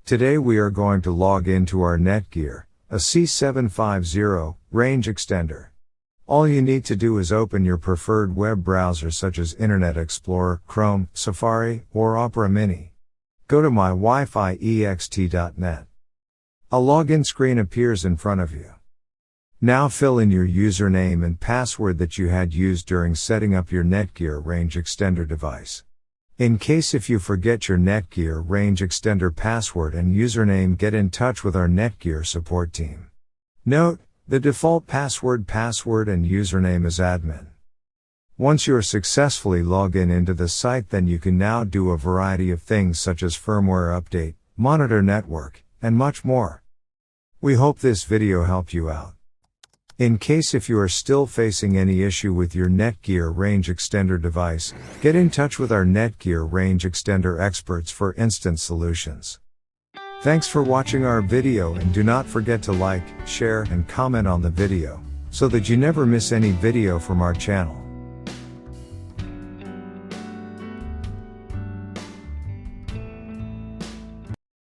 Today we are going to log into our Netgear, AC750 range extender. All you need to do is open your preferred web browser such as Internet Explorer, Chrome, Safari, or Opera Mini. Go to Mywifiext.net. A login screen appears in front of you. Now fill in your username and password that you had used during setting up your Netgear range extender device. In case if you forget your Netgear range extender password and username, get in touch with our Netgear support team. Note, the default password and username is admin. Once you're successfully logged into the site, then you can now do a variety of things such as firmware update, monitor network, and much more. We hope this video helped you out. In case if you are still facing any issue with your Netgear range extender device, get in touch with our Netgear range extender experts for instant solutions. Thanks for watching our video, and do not forget to like, share, and comment on the video, so that you never miss any video from our channel.